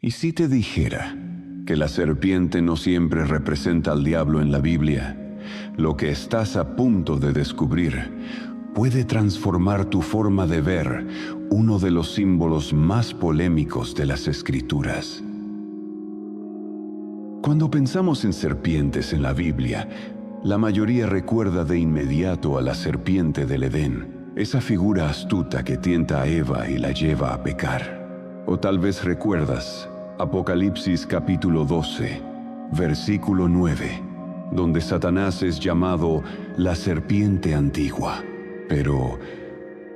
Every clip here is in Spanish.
¿Y si te dijera que la serpiente no siempre representa al diablo en la Biblia? Lo que estás a punto de descubrir puede transformar tu forma de ver uno de los símbolos más polémicos de las Escrituras. Cuando pensamos en serpientes en la Biblia, la mayoría recuerda de inmediato a la serpiente del Edén, esa figura astuta que tienta a Eva y la lleva a pecar. O tal vez recuerdas Apocalipsis capítulo 12, versículo 9, donde Satanás es llamado la serpiente antigua. Pero,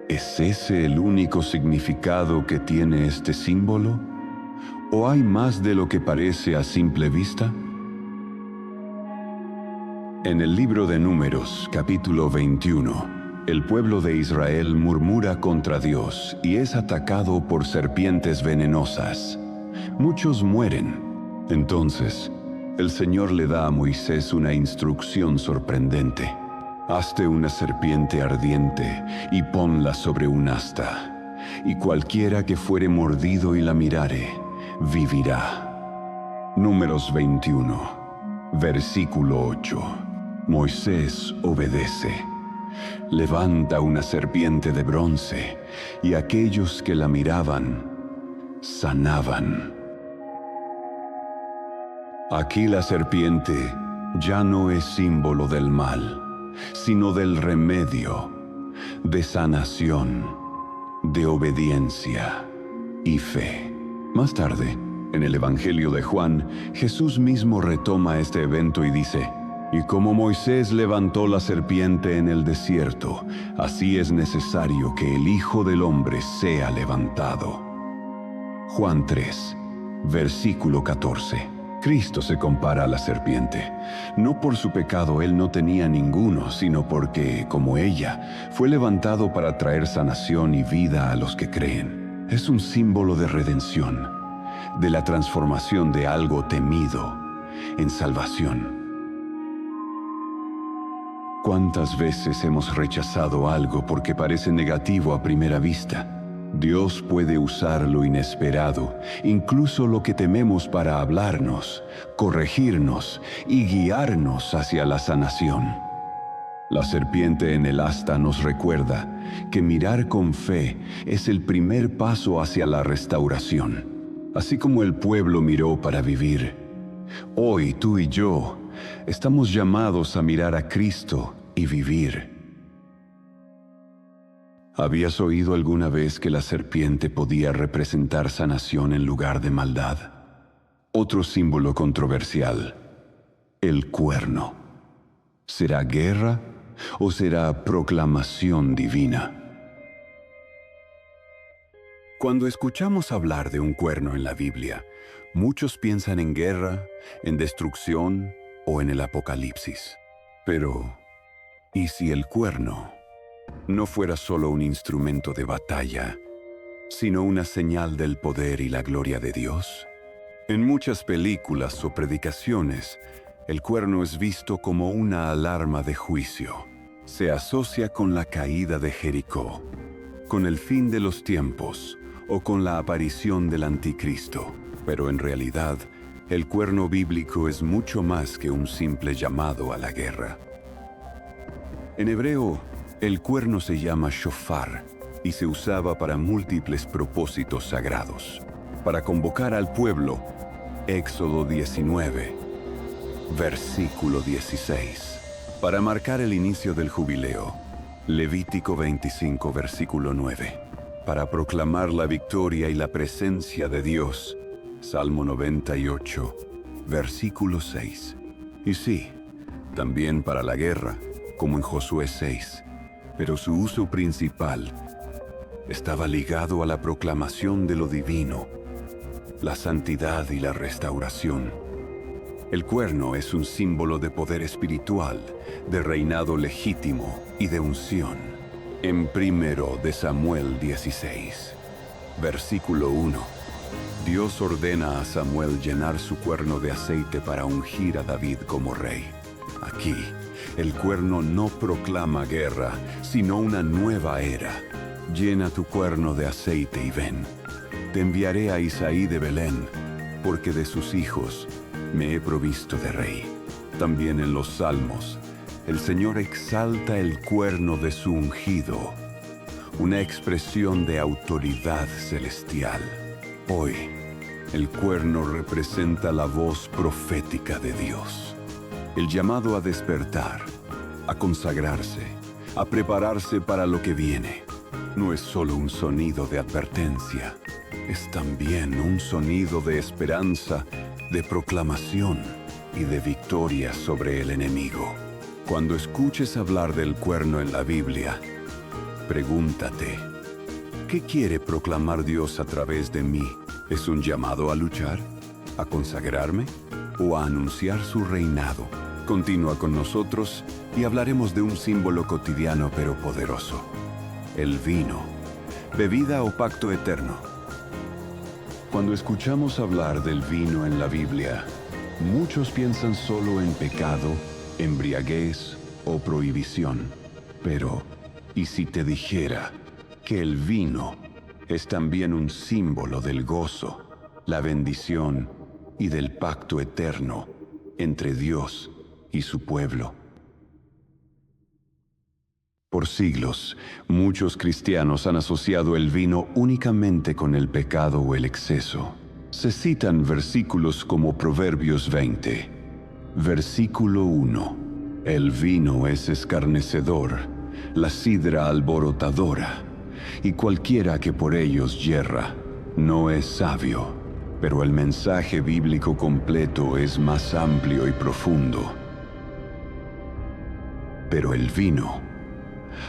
¿es ese el único significado que tiene este símbolo? ¿O hay más de lo que parece a simple vista? En el libro de Números, capítulo 21, el pueblo de Israel murmura contra Dios y es atacado por serpientes venenosas. Muchos mueren. Entonces, el Señor le da a Moisés una instrucción sorprendente. Hazte una serpiente ardiente y ponla sobre un asta, y cualquiera que fuere mordido y la mirare, vivirá. Números 21, versículo 8. Moisés obedece. Levanta una serpiente de bronce, y aquellos que la miraban, sanaban. Aquí la serpiente ya no es símbolo del mal, sino del remedio, de sanación, de obediencia y fe. Más tarde, en el Evangelio de Juan, Jesús mismo retoma este evento y dice: y como Moisés levantó la serpiente en el desierto, así es necesario que el Hijo del Hombre sea levantado. Juan 3, versículo 14. Cristo se compara a la serpiente. No por su pecado él no tenía ninguno, sino porque, como ella, fue levantado para traer sanación y vida a los que creen. Es un símbolo de redención, de la transformación de algo temido en salvación. ¿Cuántas veces hemos rechazado algo porque parece negativo a primera vista? Dios puede usar lo inesperado, incluso lo que tememos, para hablarnos, corregirnos y guiarnos hacia la sanación. La serpiente en el asta nos recuerda que mirar con fe es el primer paso hacia la restauración. Así como el pueblo miró para vivir, hoy tú y yo estamos llamados a mirar a Cristo y vivir. ¿Habías oído alguna vez que la serpiente podía representar sanación en lugar de maldad? Otro símbolo controversial, el cuerno. ¿Será guerra o será proclamación divina? Cuando escuchamos hablar de un cuerno en la Biblia, muchos piensan en guerra, en destrucción o en el Apocalipsis. Pero, ¿y si el cuerno no fuera solo un instrumento de batalla, sino una señal del poder y la gloria de Dios? En muchas películas o predicaciones, el cuerno es visto como una alarma de juicio. Se asocia con la caída de Jericó, con el fin de los tiempos o con la aparición del anticristo. Pero en realidad, el cuerno bíblico es mucho más que un simple llamado a la guerra. En hebreo, el cuerno se llama shofar y se usaba para múltiples propósitos sagrados. Para convocar al pueblo, Éxodo 19, versículo 16. Para marcar el inicio del jubileo, Levítico 25, versículo 9. Para proclamar la victoria y la presencia de Dios, Salmo 98, versículo 6. Y sí, también para la guerra, como en Josué 6. Pero su uso principal estaba ligado a la proclamación de lo divino, la santidad y la restauración. El cuerno es un símbolo de poder espiritual, de reinado legítimo y de unción. En 1 de Samuel 16, versículo 1, Dios ordena a Samuel llenar su cuerno de aceite para ungir a David como rey. Aquí, el cuerno no proclama guerra, sino una nueva era. Llena tu cuerno de aceite y ven. Te enviaré a Isaí de Belén, porque de sus hijos me he provisto de rey. También en los Salmos, el Señor exalta el cuerno de su ungido, una expresión de autoridad celestial. Hoy, el cuerno representa la voz profética de Dios, el llamado a despertar, a consagrarse, a prepararse para lo que viene. No es solo un sonido de advertencia, es también un sonido de esperanza, de proclamación y de victoria sobre el enemigo. Cuando escuches hablar del cuerno en la Biblia, pregúntate, ¿qué quiere proclamar Dios a través de mí? ¿Es un llamado a luchar, a consagrarme o a anunciar su reinado? Continúa con nosotros y hablaremos de un símbolo cotidiano pero poderoso: el vino, bebida o pacto eterno. Cuando escuchamos hablar del vino en la Biblia, muchos piensan solo en pecado, embriaguez o prohibición. Pero, ¿y si te dijera que el vino es también un símbolo del gozo, la bendición y del pacto eterno entre Dios y su pueblo? Por siglos, muchos cristianos han asociado el vino únicamente con el pecado o el exceso. Se citan versículos como Proverbios 20, versículo 1. El vino es escarnecedor, la sidra alborotadora, y cualquiera que por ellos yerra no es sabio. Pero el mensaje bíblico completo es más amplio y profundo. Pero el vino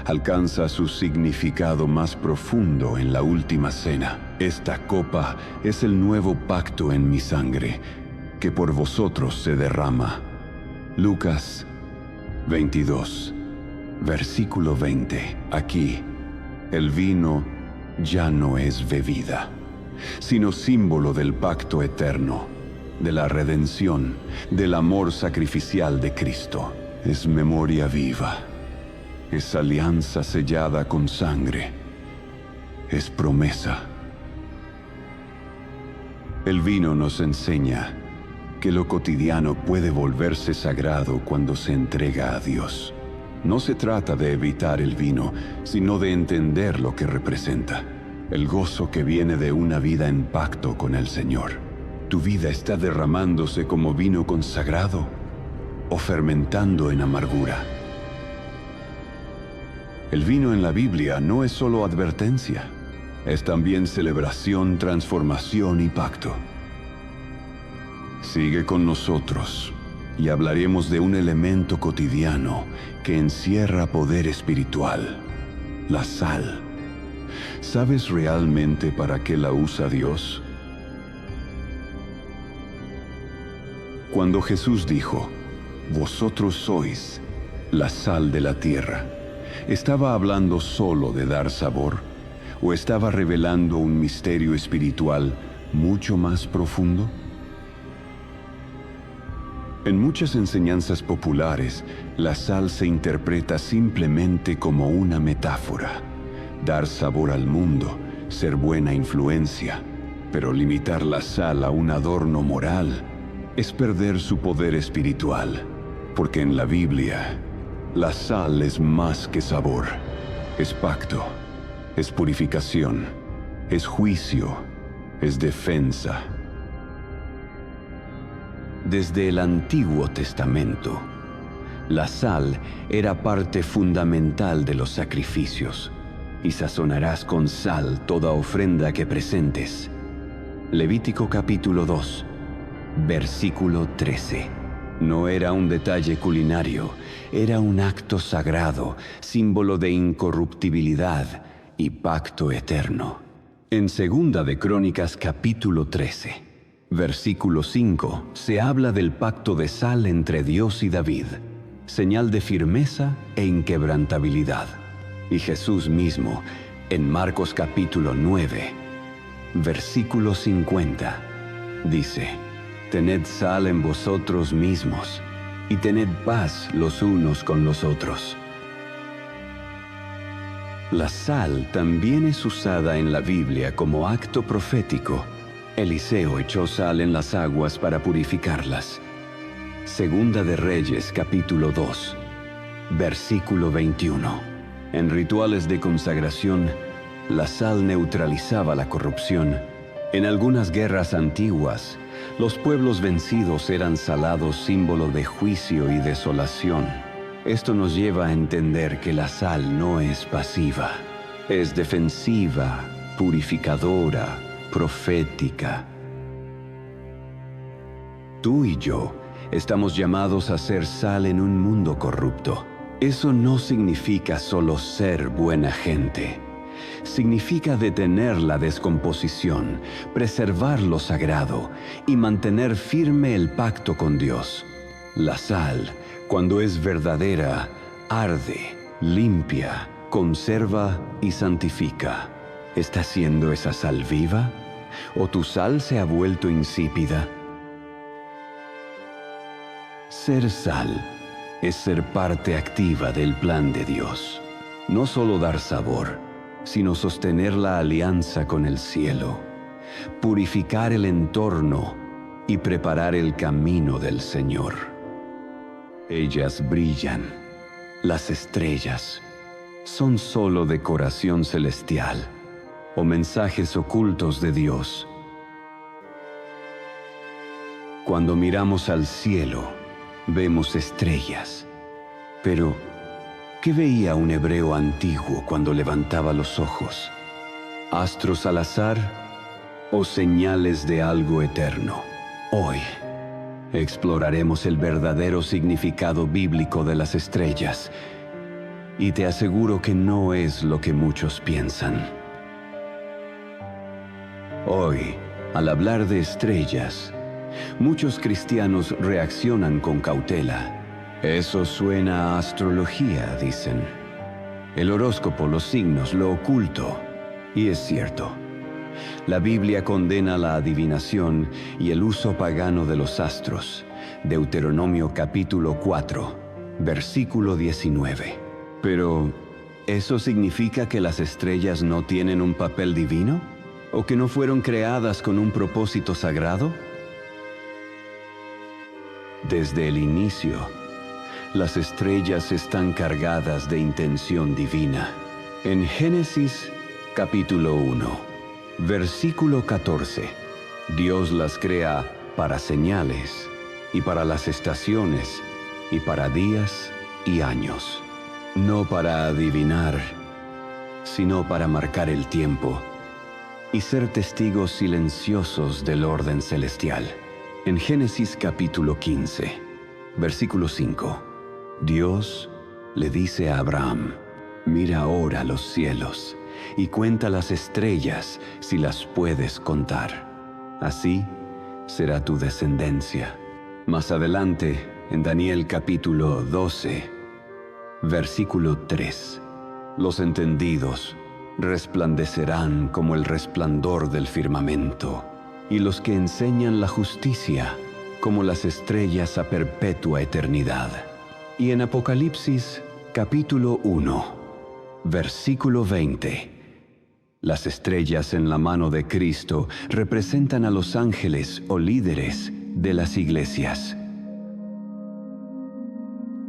alcanza su significado más profundo en la última cena. Esta copa es el nuevo pacto en mi sangre, que por vosotros se derrama. Lucas 22, versículo 20. Aquí, el vino ya no es bebida, sino símbolo del pacto eterno, de la redención, del amor sacrificial de Cristo. Es memoria viva. Es alianza sellada con sangre. Es promesa. El vino nos enseña que lo cotidiano puede volverse sagrado cuando se entrega a Dios. No se trata de evitar el vino, sino de entender lo que representa. El gozo que viene de una vida en pacto con el Señor. ¿Tu vida está derramándose como vino consagrado o fermentando en amargura? El vino en la Biblia no es solo advertencia, es también celebración, transformación y pacto. Sigue con nosotros y hablaremos de un elemento cotidiano que encierra poder espiritual: la sal. ¿Sabes realmente para qué la usa Dios? Cuando Jesús dijo, «Vosotros sois la sal de la tierra», ¿estaba hablando solo de dar sabor o estaba revelando un misterio espiritual mucho más profundo? En muchas enseñanzas populares, la sal se interpreta simplemente como una metáfora: dar sabor al mundo, ser buena influencia. Pero limitar la sal a un adorno moral es perder su poder espiritual, porque en la Biblia, la sal es más que sabor, es pacto, es purificación, es juicio, es defensa. Desde el Antiguo Testamento, la sal era parte fundamental de los sacrificios. Y sazonarás con sal toda ofrenda que presentes. Levítico capítulo 2, versículo 13. No era un detalle culinario, era un acto sagrado, símbolo de incorruptibilidad y pacto eterno. En Segunda de Crónicas capítulo 13, versículo 5, se habla del pacto de sal entre Dios y David, señal de firmeza e inquebrantabilidad. Y Jesús mismo, en Marcos capítulo 9, versículo 50, dice: «Tened sal en vosotros mismos, y tened paz los unos con los otros». La sal también es usada en la Biblia como acto profético. Eliseo echó sal en las aguas para purificarlas. Segunda de Reyes, capítulo 2, versículo 21. En rituales de consagración, la sal neutralizaba la corrupción. En algunas guerras antiguas, los pueblos vencidos eran salados, símbolo de juicio y desolación. Esto nos lleva a entender que la sal no es pasiva, es defensiva, purificadora, profética. Tú y yo estamos llamados a ser sal en un mundo corrupto. Eso no significa solo ser buena gente. Significa detener la descomposición, preservar lo sagrado y mantener firme el pacto con Dios. La sal, cuando es verdadera, arde, limpia, conserva y santifica. ¿Estás siendo esa sal viva? ¿O tu sal se ha vuelto insípida? Ser sal es ser parte activa del plan de Dios. No solo dar sabor, sino sostener la alianza con el cielo, purificar el entorno y preparar el camino del Señor. Ellas brillan. Las estrellas son solo decoración celestial o mensajes ocultos de Dios. Cuando miramos al cielo, vemos estrellas. Pero, ¿qué veía un hebreo antiguo cuando levantaba los ojos? ¿Astros al azar o señales de algo eterno? Hoy, exploraremos el verdadero significado bíblico de las estrellas, y te aseguro que no es lo que muchos piensan. Hoy, al hablar de estrellas, muchos cristianos reaccionan con cautela. Eso suena a astrología, dicen. El horóscopo, los signos, lo oculto. Y es cierto. La Biblia condena la adivinación y el uso pagano de los astros. Deuteronomio capítulo 4, versículo 19. Pero, ¿eso significa que las estrellas no tienen un papel divino? ¿O que no fueron creadas con un propósito sagrado? Desde el inicio, las estrellas están cargadas de intención divina. En Génesis capítulo 1, versículo 14, Dios las crea para señales, y para las estaciones, y para días y años. No para adivinar, sino para marcar el tiempo y ser testigos silenciosos del orden celestial. En Génesis capítulo 15, versículo 5, Dios le dice a Abraham: mira ahora los cielos y cuenta las estrellas si las puedes contar. Así será tu descendencia. Más adelante, en Daniel capítulo 12, versículo 3, los entendidos resplandecerán como el resplandor del firmamento, y los que enseñan la justicia como las estrellas a perpetua eternidad. Y en Apocalipsis capítulo 1, versículo 20, las estrellas en la mano de Cristo representan a los ángeles o líderes de las iglesias.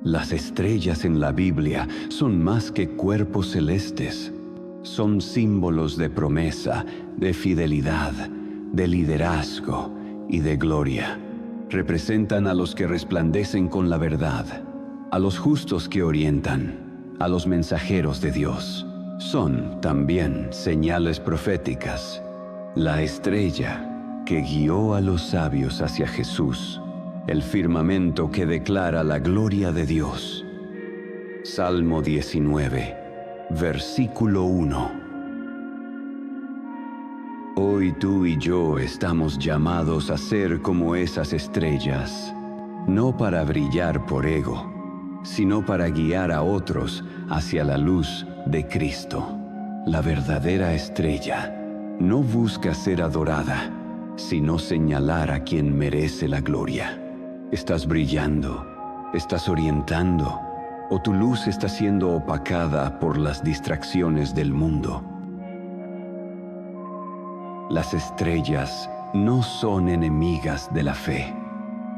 Las estrellas en la Biblia son más que cuerpos celestes. Son símbolos de promesa, de fidelidad, de liderazgo y de gloria. Representan a los que resplandecen con la verdad, a los justos que orientan, a los mensajeros de Dios. Son también señales proféticas. La estrella que guió a los sabios hacia Jesús, el firmamento que declara la gloria de Dios. Salmo 19, versículo 1. Hoy tú y yo estamos llamados a ser como esas estrellas, no para brillar por ego, sino para guiar a otros hacia la luz de Cristo. La verdadera estrella no busca ser adorada, sino señalar a quien merece la gloria. ¿Estás brillando? ¿Estás orientando? ¿O tu luz está siendo opacada por las distracciones del mundo? Las estrellas no son enemigas de la fe.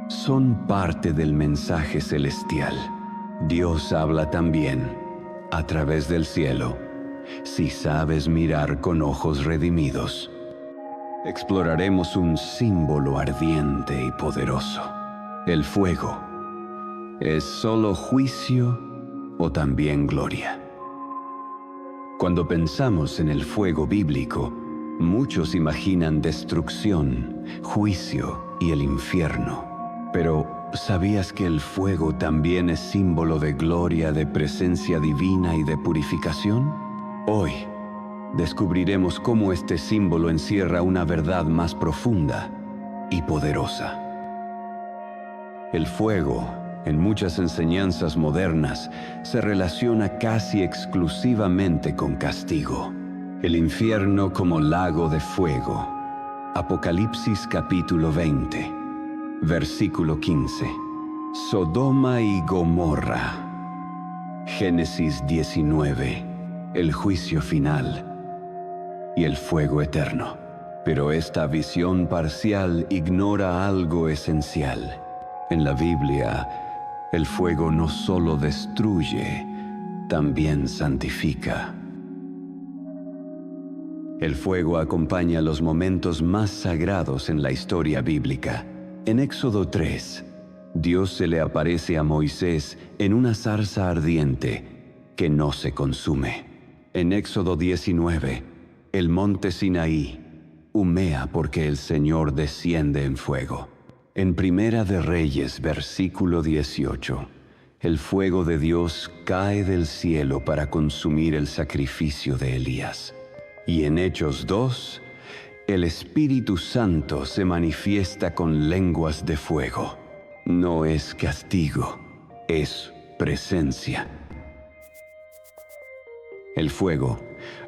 Son parte del mensaje celestial. Dios habla también a través del cielo, si sabes mirar con ojos redimidos. Exploraremos un símbolo ardiente y poderoso: el fuego. ¿Es solo juicio o también gloria? Cuando pensamos en el fuego bíblico, muchos imaginan destrucción, juicio y el infierno. Pero, ¿sabías que el fuego también es símbolo de gloria, de presencia divina y de purificación? Hoy, descubriremos cómo este símbolo encierra una verdad más profunda y poderosa. El fuego, en muchas enseñanzas modernas, se relaciona casi exclusivamente con castigo. El infierno como lago de fuego. Apocalipsis capítulo 20, versículo 15. Sodoma y Gomorra. Génesis 19. El juicio final y el fuego eterno. Pero esta visión parcial ignora algo esencial. En la Biblia, el fuego no solo destruye, también santifica. El fuego acompaña los momentos más sagrados en la historia bíblica. En Éxodo 3, Dios se le aparece a Moisés en una zarza ardiente que no se consume. En Éxodo 19, el monte Sinaí humea porque el Señor desciende en fuego. En Primera de Reyes, versículo 18, el fuego de Dios cae del cielo para consumir el sacrificio de Elías. Y en Hechos 2, el Espíritu Santo se manifiesta con lenguas de fuego. No es castigo, es presencia. El fuego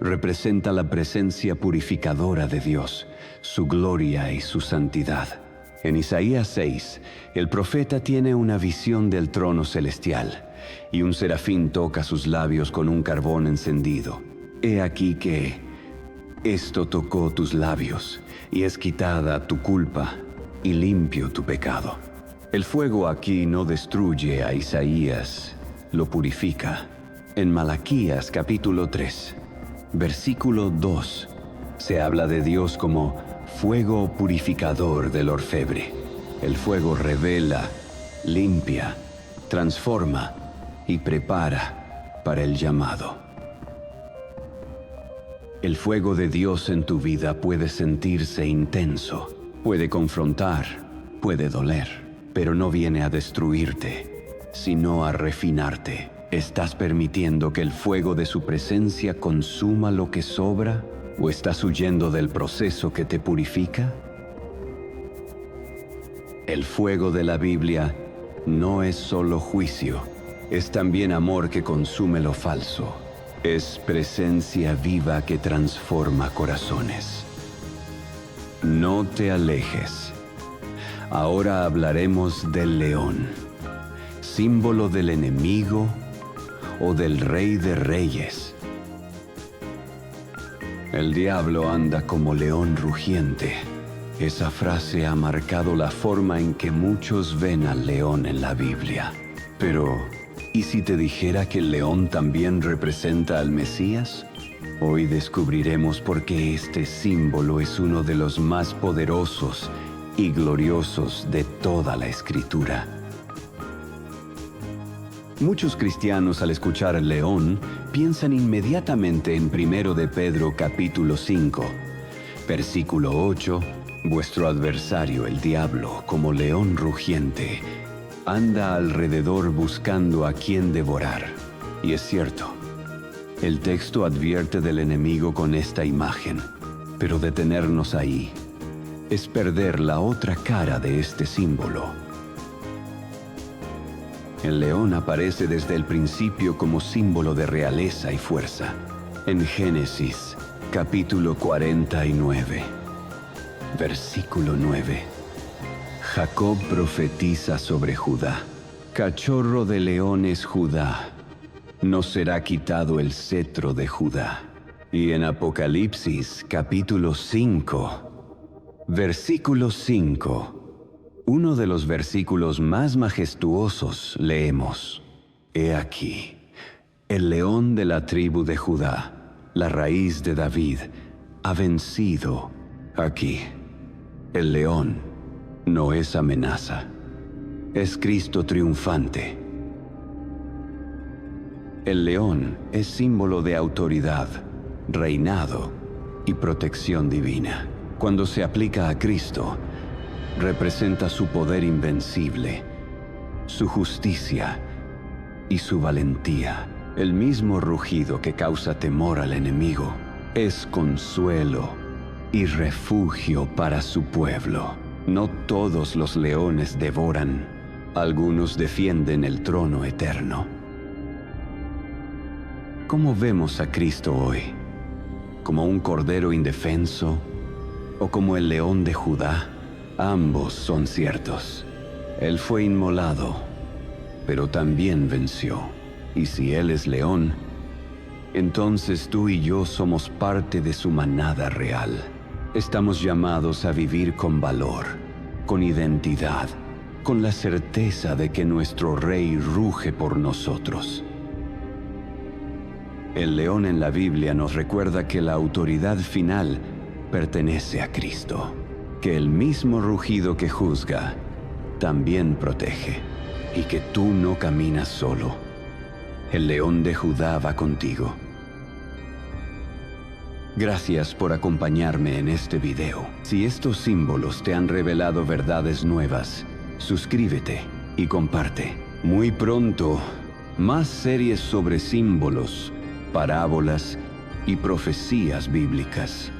representa la presencia purificadora de Dios, su gloria y su santidad. En Isaías 6, el profeta tiene una visión del trono celestial, y un serafín toca sus labios con un carbón encendido. He aquí que esto tocó tus labios, y es quitada tu culpa, y limpio tu pecado. El fuego aquí no destruye a Isaías, lo purifica. En Malaquías capítulo 3, versículo 2, se habla de Dios como fuego purificador del orfebre. El fuego revela, limpia, transforma y prepara para el llamado. El fuego de Dios en tu vida puede sentirse intenso, puede confrontar, puede doler, pero no viene a destruirte, sino a refinarte. ¿Estás permitiendo que el fuego de su presencia consuma lo que sobra? ¿O estás huyendo del proceso que te purifica? El fuego de la Biblia no es solo juicio, es también amor que consume lo falso. Es presencia viva que transforma corazones. No te alejes. Ahora hablaremos del león, símbolo del enemigo o del Rey de Reyes. El diablo anda como león rugiente. Esa frase ha marcado la forma en que muchos ven al león en la Biblia. Pero, ¿y si te dijera que el león también representa al Mesías? Hoy descubriremos por qué este símbolo es uno de los más poderosos y gloriosos de toda la Escritura. Muchos cristianos al escuchar león piensan inmediatamente en 1 de Pedro capítulo 5, versículo 8, vuestro adversario el diablo, como león rugiente, anda alrededor buscando a quien devorar. Y es cierto, el texto advierte del enemigo con esta imagen, pero detenernos ahí es perder la otra cara de este símbolo. El león aparece desde el principio como símbolo de realeza y fuerza. En Génesis, capítulo 49, versículo 9. Jacob profetiza sobre Judá. Cachorro de león es Judá, no será quitado el cetro de Judá. Y en Apocalipsis, capítulo 5, Versículo 5. Uno de los versículos más majestuosos leemos: He aquí, el león de la tribu de Judá, la raíz de David, ha vencido. Aquí, el león no es amenaza, es Cristo triunfante. El león es símbolo de autoridad, reinado y protección divina. Cuando se aplica a Cristo, representa su poder invencible, su justicia y su valentía. El mismo rugido que causa temor al enemigo es consuelo y refugio para su pueblo. No todos los leones devoran, algunos defienden el trono eterno. ¿Cómo vemos a Cristo hoy? ¿Como un cordero indefenso o como el león de Judá? Ambos son ciertos. Él fue inmolado, pero también venció. Y si Él es león, entonces tú y yo somos parte de su manada real. Estamos llamados a vivir con valor, con identidad, con la certeza de que nuestro Rey ruge por nosotros. El león en la Biblia nos recuerda que la autoridad final pertenece a Cristo, que el mismo rugido que juzga también protege, y que tú no caminas solo. El león de Judá va contigo. Gracias por acompañarme en este video. Si estos símbolos te han revelado verdades nuevas, suscríbete y comparte. Muy pronto, más series sobre símbolos, parábolas y profecías bíblicas.